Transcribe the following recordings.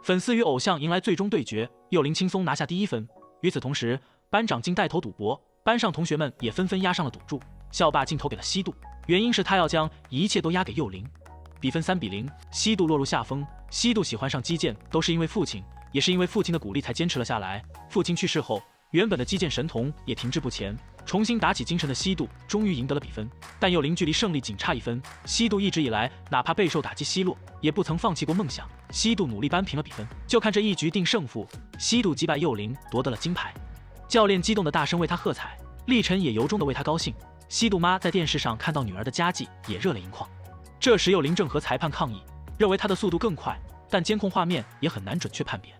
粉丝与偶像迎来最终对决，幼玲轻松拿下第1分。与此同时，班长竟带头赌博，班上同学们也纷纷押上了赌注。校霸竟投给了西渡，原因是他要将一切都押给幼玲。比分3比0，西渡落入下风。西渡喜欢上击剑，都是因为父亲，也是因为父亲的鼓励才坚持了下来。父亲去世后，原本的击剑神童也停滞不前。重新打起精神的西渡终于赢得了比分，但幼玲距离胜利仅差1分。西渡一直以来，哪怕备受打击奚落，也不曾放弃过梦想。西渡努力扳平了比分，就看这一局定胜负。西渡击败幼玲，夺得了金牌。教练激动的大声为他喝彩，立晨也由衷的为他高兴。西渡妈在电视上看到女儿的佳绩，也热泪盈眶。这时幼玲正和裁判抗议，认为他的速度更快，但监控画面也很难准确判别。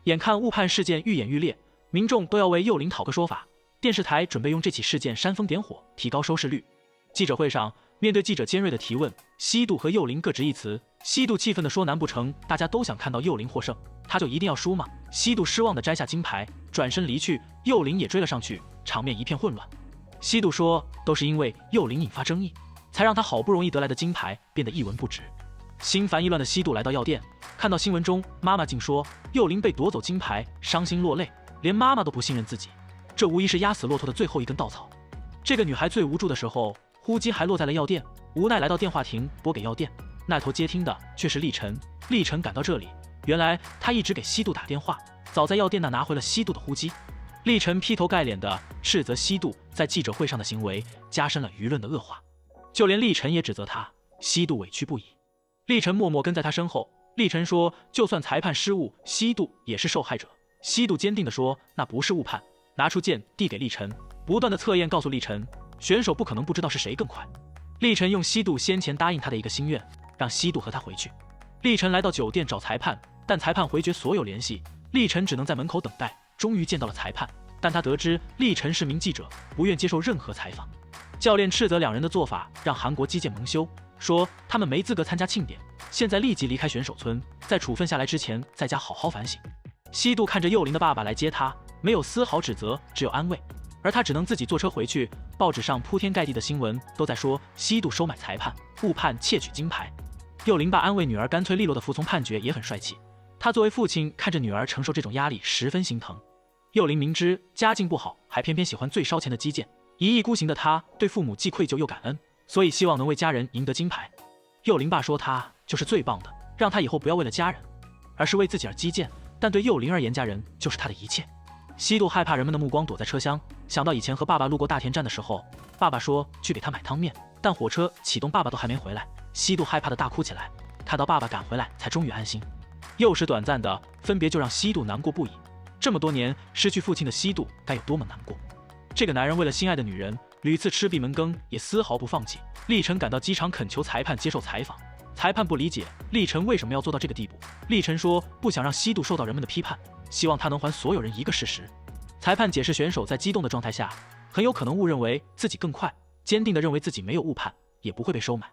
眼看误判事件愈演愈烈，民众都要为幼玲讨个说法。电视台准备用这起事件煽风点火，提高收视率。记者会上，面对记者尖锐的提问，西渡和幼玲各执一词。西渡气愤地说：“难不成大家都想看到幼玲获胜，他就一定要输吗？”西渡失望地摘下金牌，转身离去，幼玲也追了上去，场面一片混乱。西渡说：“都是因为幼玲引发争议，才让他好不容易得来的金牌变得一文不值。”心烦意乱的西渡来到药店，看到新闻中妈妈竟说幼玲被夺走金牌，伤心落泪，连妈妈都不信任自己。这无疑是压死骆驼的最后一根稻草。这个女孩最无助的时候，呼机还落在了药店，无奈来到电话亭拨给药店，那头接听的却是立晨。立晨赶到这里，原来他一直给西渡打电话，早在药店那拿回了西渡的呼机。立晨劈头盖脸的斥责西渡在记者会上的行为，加深了舆论的恶化。就连立晨也指责他，西渡委屈不已。立晨默默跟在他身后。立晨说，就算裁判失误，西渡也是受害者。西渡坚定地说，那不是误判，拿出剑递给立晨，不断的测验告诉立晨，选手不可能不知道是谁更快。立晨用西渡先前答应他的一个心愿，让西渡和他回去。立晨来到酒店找裁判，但裁判回绝所有联系，立晨只能在门口等待。终于见到了裁判，但他得知立晨是名记者，不愿接受任何采访。教练斥责两人的做法让韩国击剑蒙羞，说他们没资格参加庆典，现在立即离开选手村，在处分下来之前在家好好反省。西渡看着幼玲的爸爸来接他，没有丝毫指责，只有安慰，而他只能自己坐车回去。报纸上铺天盖地的新闻都在说西渡收买裁判，误判窃取金牌。幼玲爸安慰女儿干脆利落的服从判决也很帅气，他作为父亲看着女儿承受这种压力十分心疼。幼玲明知家境不好，还偏偏喜欢最烧钱的击剑，一意孤行的他对父母既愧疚又感恩，所以希望能为家人赢得金牌。幼玲爸说他就是最棒的，让他以后不要为了家人，而是为自己而击剑，但对幼玲而言，家人就是他的一切。西渡害怕人们的目光，躲在车厢，想到以前和爸爸路过大田站的时候，爸爸说去给他买汤面，但火车启动，爸爸都还没回来，西渡害怕的大哭起来。看到爸爸赶回来，才终于安心。又是短暂的分别，就让西渡难过不已。这么多年失去父亲的西渡该有多么难过。这个男人为了心爱的女人，屡次吃闭门羹，也丝毫不放弃。立晨赶到机场恳求裁判接受采访，裁判不理解立晨为什么要做到这个地步。立晨说不想让西渡受到人们的批判，希望他能还所有人一个事实。裁判解释，选手在激动的状态下很有可能误认为自己更快，坚定地认为自己没有误判，也不会被收买。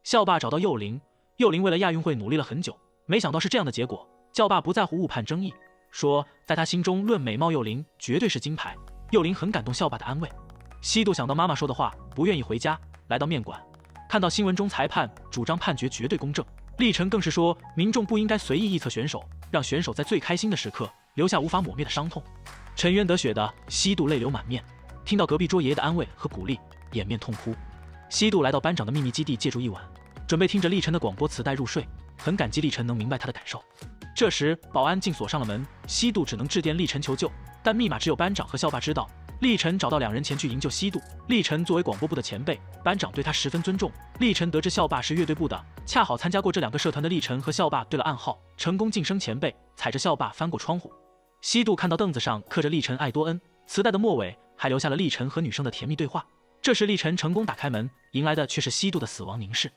校霸找到幼玲，幼玲为了亚运会努力了很久，没想到是这样的结果。校霸不在乎误判争议，说在他心中论美貌，幼玲绝对是金牌。幼玲很感动校霸的安慰。西渡想到妈妈说的话，不愿意回家，来到面馆，看到新闻中裁判主张判决绝对公正，立晨更是说民众不应该随意臆测选手，让选手在最开心的时刻留下无法抹灭的伤痛。沉冤得雪的西渡泪流满面，听到隔壁桌爷爷的安慰和鼓励，掩面痛哭。西渡来到班长的秘密基地，借住一晚，准备听着立晨的广播磁带入睡，很感激立晨能明白他的感受。这时保安竟锁上了门，西渡只能致电立晨求救，但密码只有班长和校霸知道。立晨找到两人前去营救西渡。立晨作为广播部的前辈，班长对他十分尊重。立晨得知校霸是乐队部的，恰好参加过这两个社团的立晨和校霸对了暗号，成功晋升前辈，踩着校霸翻过窗户。西渡看到凳子上刻着立晨爱多恩，磁带的末尾还留下了立晨和女生的甜蜜对话。这时立晨成功打开门，迎来的却是西渡的死亡凝视。